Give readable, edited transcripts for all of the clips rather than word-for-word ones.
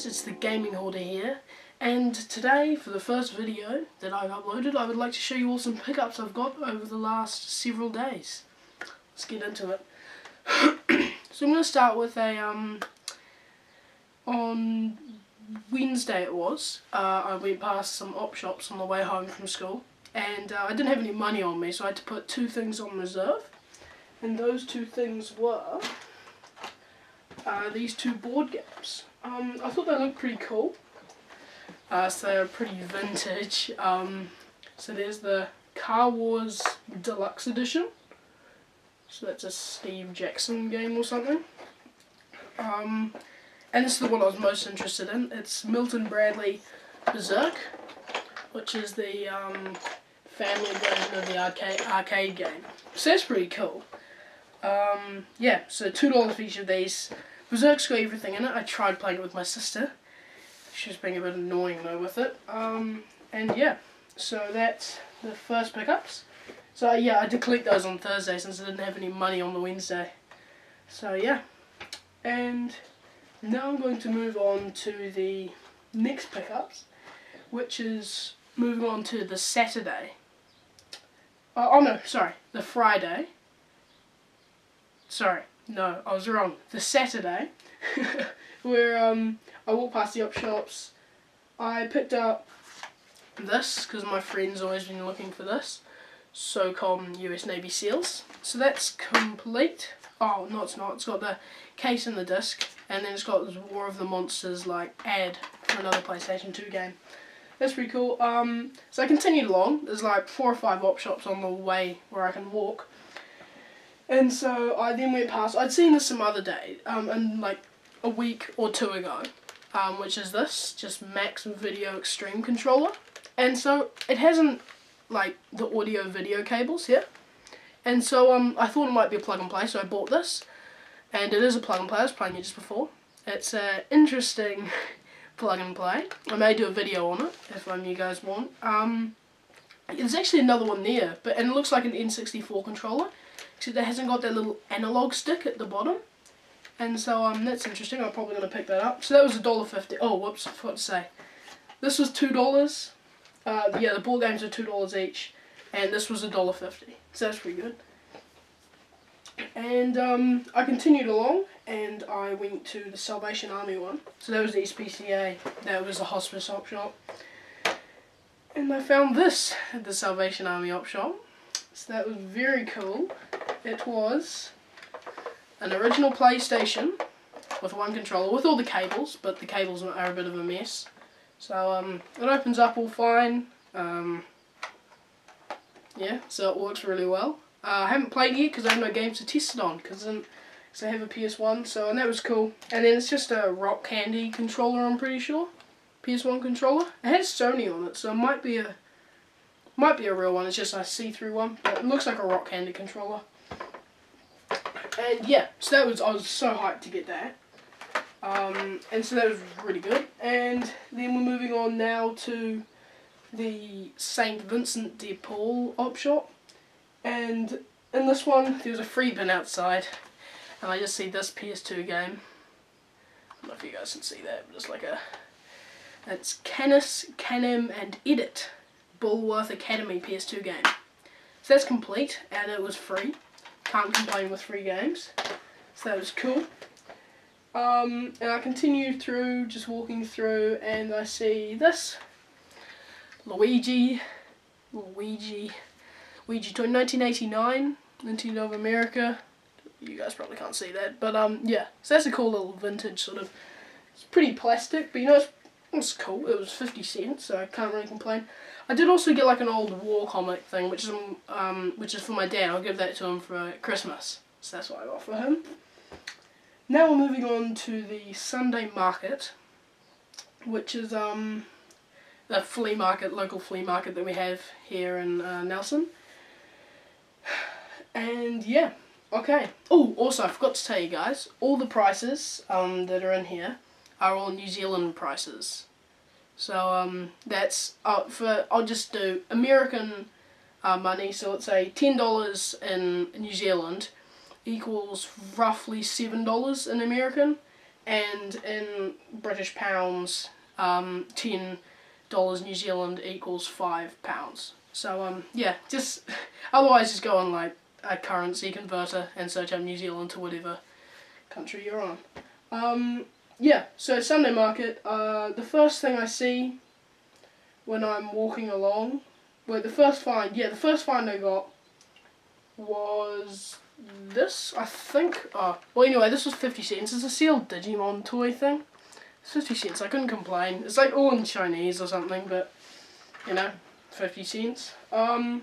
it's the gaming hoarder here, and today for the first video that I've uploaded I would like to show you all some pickups I've got over the last several days. Let's get into it. So I'm going to start with a on Wednesday it was, I went past some op shops on the way home from school, and I didn't have any money on me, so I had to put two things on reserve, and those two things were these two board games. I thought they looked pretty cool, so they're pretty vintage. So there's the Car Wars Deluxe Edition, so that's a Steve Jackson game or something. And this is the one I was most interested in. It's Milton Bradley Berserk, which is the family version of the arcade game. So that's pretty cool. Yeah, so $2 for each of these. Berserk's got everything in it. I tried playing it with my sister. She was being a bit annoying though with it. And yeah, so that's the first pickups. So yeah, I did collect those on Thursday since I didn't have any money on the Wednesday. So yeah, and now I'm going to move on to the next pickups, which is moving on to the Saturday. Oh no, sorry, the Friday. Sorry, no, I was wrong. The Saturday, where I walked past the op shops. I picked up this because my friend's always been looking for this. SOCOM US Navy SEALs. So that's complete. Oh no, it's not. It's got the case and the disc, and then it's got this War of the Monsters like ad for another PlayStation 2 game. That's pretty cool. So I continued along. There's like 4 or 5 op shops on the way where I can walk. And so I then went past, I'd seen this some other day, and like a week or two ago, which is this, just Max Video Extreme controller. And so it hasn't like the audio video cables here. And so I thought it might be a plug and play, so I bought this. And it is a plug and play, I was playing it just before. It's an interesting plug and play. I may do a video on it if you guys want. There's actually another one there, and it looks like an N64 controller, except it hasn't got that little analog stick at the bottom. And so that's interesting. I'm probably going to pick that up. So that was $1.50. Oh, whoops, I forgot to say. This was $2. Yeah, the board games are $2 each, and this was $1.50. So that's pretty good. And I continued along, and I went to the Salvation Army one. So that was the SPCA. That was the hospice op shop. And I found this at the Salvation Army op shop. So that was very cool. It was an original PlayStation with one controller, with all the cables, but the cables are a bit of a mess. So it opens up all fine. Yeah, so it works really well. I haven't played it yet because I have no games to test it on, because I have a PS1, and that was cool. And then it's just a Rock Candy controller, I'm pretty sure. PS1 controller. It has Sony on it, so it might be a real one. It's just a see-through one, but it looks like a Rock Candy controller. And yeah, so I was so hyped to get that. And so that was really good. And then we're moving on now to the St. Vincent de Paul op shop. And in this one, there was a free bin outside, and I just see this PS2 game. I don't know if you guys can see that, but it's like it's Canis, Canem and Edit Bulworth Academy PS2 game. So that's complete, and it was free. Can't complain with free games. So that was cool. And I continued through, just walking through, and I see this Luigi toy, 1989, Nintendo of America. You guys probably can't see that, but yeah. So that's a cool little vintage sort of. It's pretty plastic, but you know it's cool. It was 50 cents, so I can't really complain. I did also get like an old war comic thing, which is for my dad. I'll give that to him for Christmas. So that's what I got for him. Now we're moving on to the Sunday market, which is the flea market, local flea market that we have here in Nelson. And yeah, okay. Oh, also I forgot to tell you guys, all the prices that are in here are all New Zealand prices. So that's I'll just do American money. So let's say $10 in New Zealand equals roughly $7 in American, and in British pounds, $10 New Zealand equals £5. So yeah, just otherwise just go on like a currency converter and search up New Zealand to whatever country you're on. Yeah, so Sunday market, the first thing I see when I'm walking along, well, the first find I got was this, I think. Well, anyway, this was 50 cents. It's a sealed Digimon toy thing. It's 50 cents, I couldn't complain. It's like all in Chinese or something, but, you know, 50 cents. And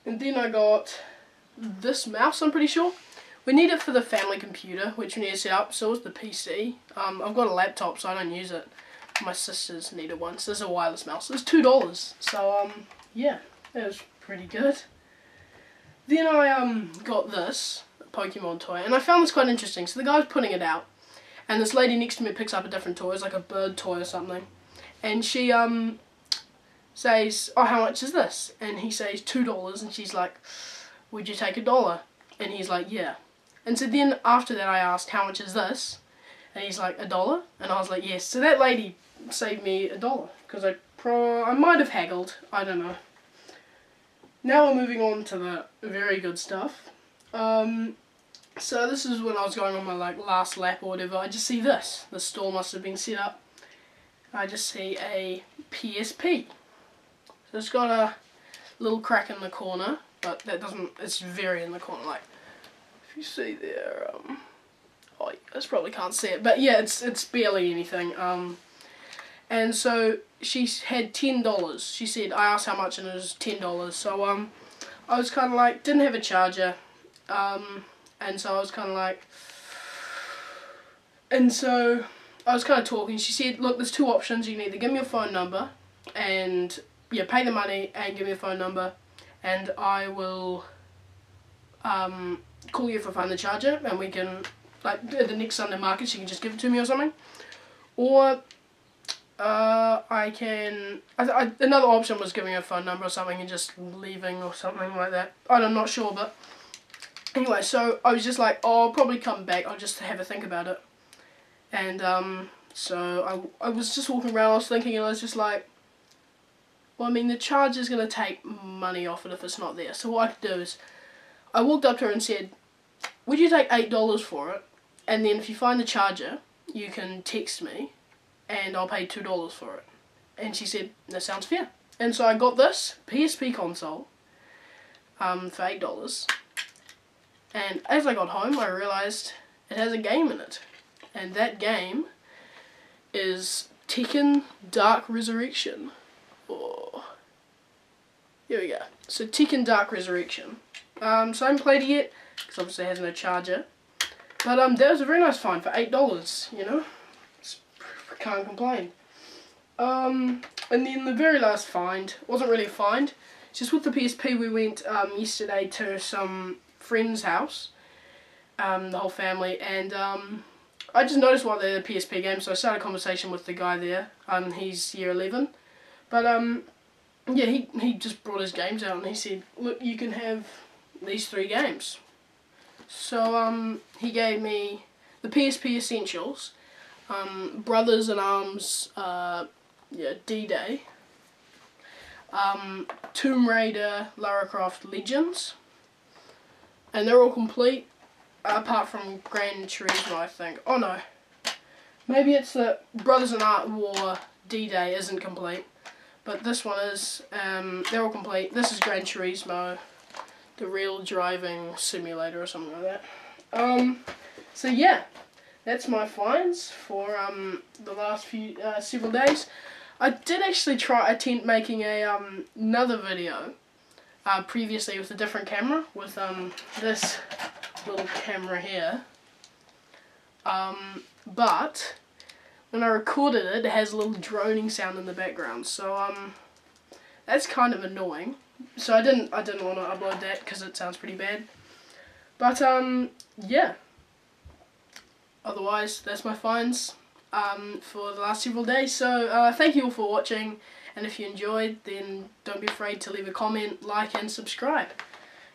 then I got this mouse, I'm pretty sure. We need it for the family computer, which we need to set up, so is the PC. I've got a laptop, so I don't use it. My sisters needed one, so this is a wireless mouse. It's $2, so, yeah, it was pretty good. Then I, got this Pokemon toy, and I found this quite interesting. So the guy was putting it out, and this lady next to me picks up a different toy. It's like a bird toy or something. And she, says, oh, how much is this? And he says $2, and she's like, would you take $1? And he's like, yeah. And so then after that I asked, how much is this? And he's like, $1? And I was like, yes. So that lady saved me $1, because I might have haggled, I don't know. Now we're moving on to the very good stuff. So this is when I was going on my like last lap or whatever. I just see this. The stall must have been set up. I just see a PSP. So it's got a little crack in the corner, but that doesn't, it's very in the corner, like, if you see there, oh, you guys probably can't see it, but yeah, it's barely anything, and so she had $10, she said, I asked how much and it was $10, so, I was kind of like, didn't have a charger, and so I was kind of like, and so I was kind of talking. She said, look, there's two options. You can either give me your phone number and, yeah, pay the money and give me a phone number, and I will call you if I find the charger, and we can, like, at the next Sunday market, she can just give it to me or something. Or I can, another option was giving her a phone number or something and just leaving or something like that. I'm not sure, but anyway, so I was just like, oh, I'll probably come back, I'll just have a think about it. And so I was just walking around, I was thinking, and I was just like, well, I mean, the charger's going to take money off it if it's not there. So what I could do is, I walked up to her and said, would you take $8 for it? And then if you find the charger, you can text me, and I'll pay $2 for it. And she said, that sounds fair. And so I got this PSP console for $8. And as I got home, I realised it has a game in it. And that game is Tekken Dark Resurrection. Oh. Here we go. So Tekken Dark Resurrection. So I haven't played it yet, because obviously it has no charger. But that was a very nice find for $8, you know. Can't complain. And then the very last find, wasn't really a find, just with the PSP we went yesterday to some friend's house, the whole family, and I just noticed while they're the PSP game, so I started a conversation with the guy there. He's year 11, but yeah, he just brought his games out and he said, look, you can have these 3 games. So he gave me the PSP Essentials, Brothers in Arms, yeah, D-Day, Tomb Raider, Lara Croft Legends, and they're all complete, apart from Gran Turismo, I think. Oh no, maybe it's the Brothers in Art War D-Day isn't complete, but this one is. They're all complete. This is Gran Turismo, the real driving simulator or something like that. So yeah, that's my finds for the last few several days. I did actually attempt making a another video previously with a different camera, with this little camera here, but when I recorded it, it has a little droning sound in the background, so that's kind of annoying. So I didn't want to upload that because it sounds pretty bad. But yeah. Otherwise, that's my finds for the last several days. So thank you all for watching, and if you enjoyed, then don't be afraid to leave a comment, like, and subscribe.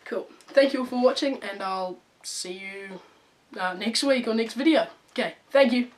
Cool. Thank you all for watching, and I'll see you next week or next video. Okay, thank you.